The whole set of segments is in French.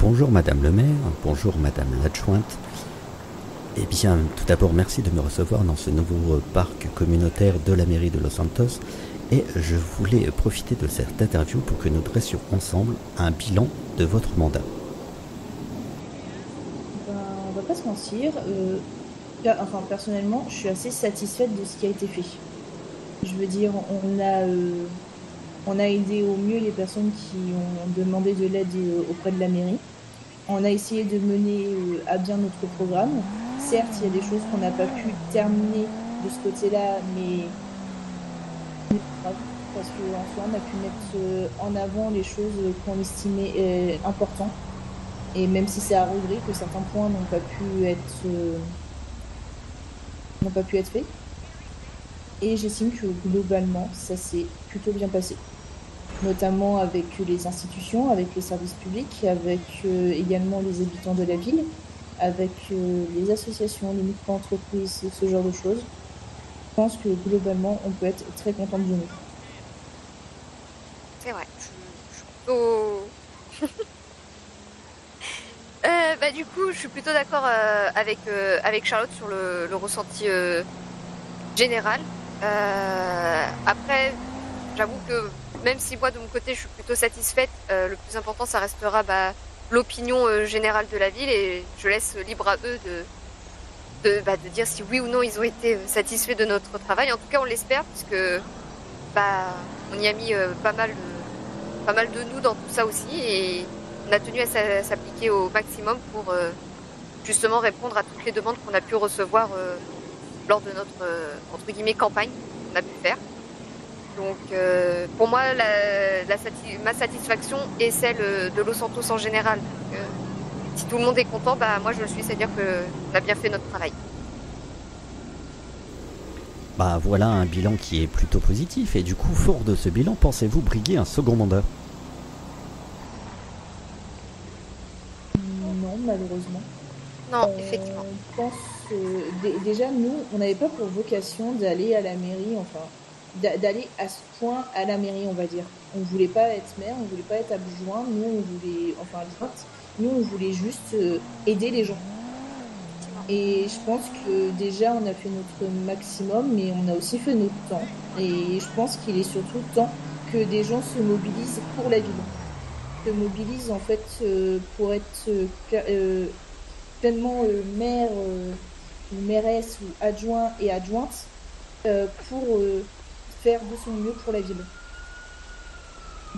Bonjour Madame le maire, bonjour Madame l'adjointe. Eh bien, tout d'abord, merci de me recevoir dans ce nouveau parc communautaire de la mairie de Los Santos. Et je voulais profiter de cette interview pour que nous dressions ensemble un bilan de votre mandat. Ben, on va pas se mentir. Personnellement, je suis assez satisfaite de ce qui a été fait. Je veux dire, on a aidé au mieux les personnes qui ont demandé de l'aide auprès de la mairie. On a essayé de mener à bien notre programme. Certes, il y a des choses qu'on n'a pas pu terminer de ce côté-là, mais grave, parce qu'en soi, on a pu mettre en avant les choses qu'on estimait importantes. Et même si c'est à regret que certains points n'ont pas pu être faits. Et j'estime que globalement, ça s'est plutôt bien passé, notamment avec les institutions, avec les services publics, avec également les habitants de la ville, avec les associations, les micro-entreprises, ce genre de choses. Je pense que globalement, on peut être très content de nous. C'est vrai, je suis plutôt... du coup, je suis plutôt d'accord avec Charlotte sur le ressenti général. Après, j'avoue que même si moi, de mon côté, je suis plutôt satisfaite, le plus important, ça restera l'opinion générale de la ville et je laisse libre à eux de dire si oui ou non ils ont été satisfaits de notre travail. En tout cas, on l'espère puisque on y a mis pas mal de nous dans tout ça aussi et on a tenu à s'appliquer au maximum pour justement répondre à toutes les demandes qu'on a pu recevoir lors de notre entre guillemets campagne qu'on a pu faire. Donc pour moi, ma satisfaction est celle de Los Santos en général. Donc, si tout le monde est content, moi je le suis, c'est-à-dire qu'on a bien fait notre travail. Voilà un bilan qui est plutôt positif. Et du coup, fort de ce bilan, pensez-vous briguer un second mandat? Non, malheureusement. Non, On effectivement. pense déjà, nous, on n'avait pas pour vocation d'aller à la mairie, enfin, d'aller à ce point à la mairie, on va dire. On voulait pas être maire, on voulait pas être adjoint, nous, on voulait, enfin, adjointe, nous, on voulait juste aider les gens. Et je pense que déjà, on a fait notre maximum, mais on a aussi fait notre temps. Et je pense qu'il est surtout temps que des gens se mobilisent pour la ville. Se mobilisent, en fait, pour être pleinement maire ou mairesse ou adjoint et adjointe pour faire de son mieux pour la ville.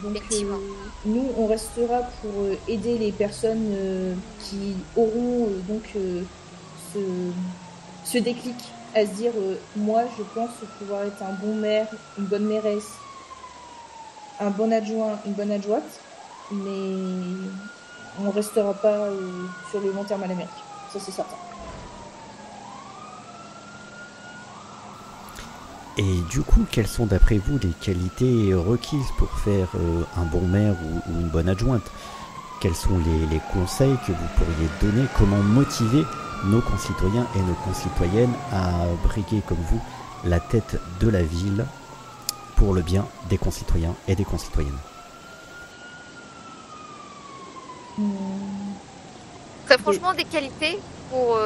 Donc Effectivement. nous, on restera pour aider les personnes qui auront ce, ce déclic à se dire moi, je pense pouvoir être un bon maire, une bonne mairesse, un bon adjoint, une bonne adjointe, mais on restera pas sur le long terme à la mairie. Ça, c'est certain. Et du coup, quelles sont d'après vous les qualités requises pour faire un bon maire ou une bonne adjointe? Quels sont les conseils que vous pourriez donner? Comment motiver nos concitoyens et nos concitoyennes à briguer comme vous la tête de la ville pour le bien des concitoyens et des concitoyennes? Très franchement, des qualités pour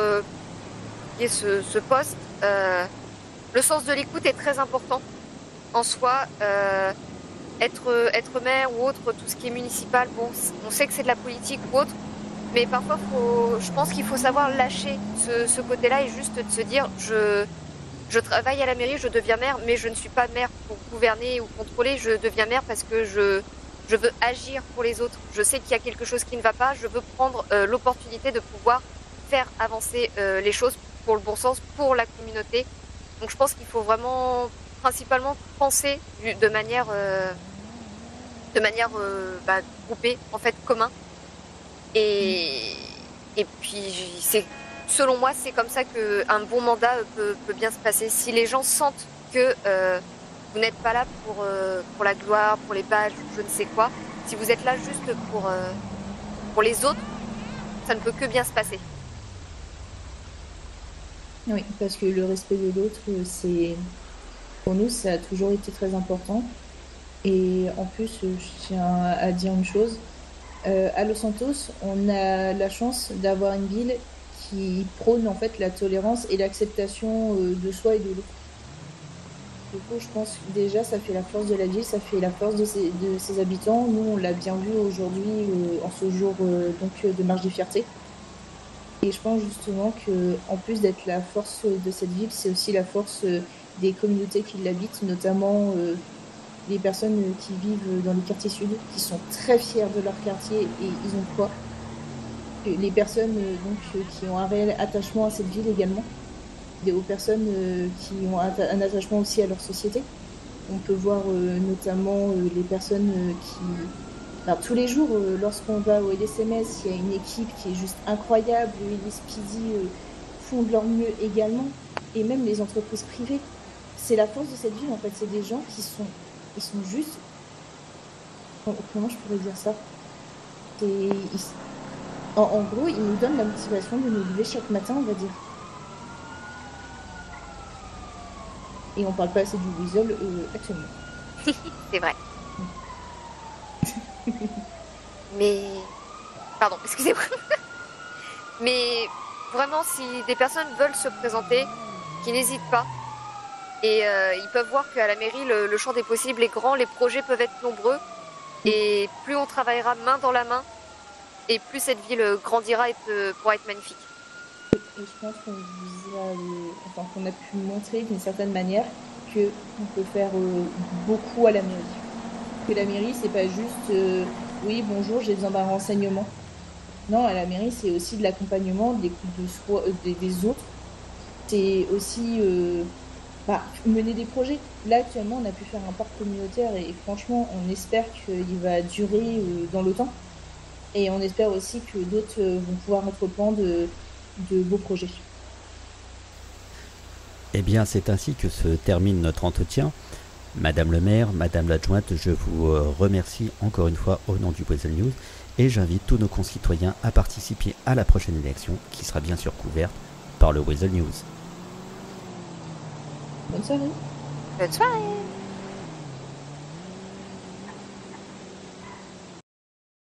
ce poste. Le sens de l'écoute est très important en soi. Être maire ou autre, tout ce qui est municipal, bon, on sait que c'est de la politique ou autre, mais parfois, je pense qu'il faut savoir lâcher ce côté-là et juste de se dire, je travaille à la mairie, je deviens maire, mais je ne suis pas maire pour gouverner ou contrôler, je deviens maire parce que je veux agir pour les autres. Je sais qu'il y a quelque chose qui ne va pas, je veux prendre l'opportunité de pouvoir faire avancer les choses pour le bon sens, pour la communauté. Donc je pense qu'il faut vraiment principalement penser de manière groupée, en fait, commun. Et puis selon moi, c'est comme ça qu'un bon mandat peut bien se passer. Si les gens sentent que vous n'êtes pas là pour la gloire, pour les badges, je ne sais quoi, si vous êtes là juste pour les autres, ça ne peut que bien se passer. Oui, parce que le respect de l'autre, pour nous, ça a toujours été très important. Et en plus, je tiens à dire une chose, À Los Santos, on a la chance d'avoir une ville qui prône en fait la tolérance et l'acceptation de soi et de l'autre. Du coup, je pense que déjà, ça fait la force de la ville, ça fait la force de ses habitants. Nous, on l'a bien vu aujourd'hui, en ce jour de marche des fiertés. Et je pense justement que, en plus d'être la force de cette ville, c'est aussi la force des communautés qui l'habitent, notamment les personnes qui vivent dans les quartiers sud, qui sont très fiers de leur quartier et ils ont quoi. Les personnes qui ont un réel attachement à cette ville également, aux personnes qui ont un attachement aussi à leur société. On peut voir notamment les personnes qui... Alors, tous les jours, lorsqu'on va au LSMS, il y a une équipe qui est juste incroyable. Les Speedy font de leur mieux également. Et même les entreprises privées. C'est la force de cette ville, en fait. C'est des gens qui sont... Ils sont juste... Comment je pourrais dire ça en gros, ils nous donnent la motivation de nous lever chaque matin, on va dire. Et on parle pas assez du Weasel actuellement. C'est vrai. Mais... Pardon, excusez-moi. Mais vraiment, si des personnes veulent se présenter, qui n'hésitent pas. Et ils peuvent voir qu'à la mairie, le champ des possibles est grand, les projets peuvent être nombreux. Et plus on travaillera main dans la main, et plus cette ville grandira et pourra être magnifique. Et je pense qu'on a pu montrer d'une certaine manière qu'on peut faire beaucoup à la mairie. Que la mairie, c'est pas juste oui, bonjour, j'ai besoin d'un renseignement. Non, à la mairie, c'est aussi de l'accompagnement, de l'écoute de soi, des autres. C'est aussi mener des projets. Là, actuellement, on a pu faire un parc communautaire et franchement, on espère qu'il va durer dans le temps. Et on espère aussi que d'autres vont pouvoir entreprendre de beaux projets. Eh bien, c'est ainsi que se termine notre entretien. Madame le maire, Madame l'adjointe, je vous remercie encore une fois au nom du Weasel News et j'invite tous nos concitoyens à participer à la prochaine élection qui sera bien sûr couverte par le Weasel News. Bonne soirée. Bonne soirée.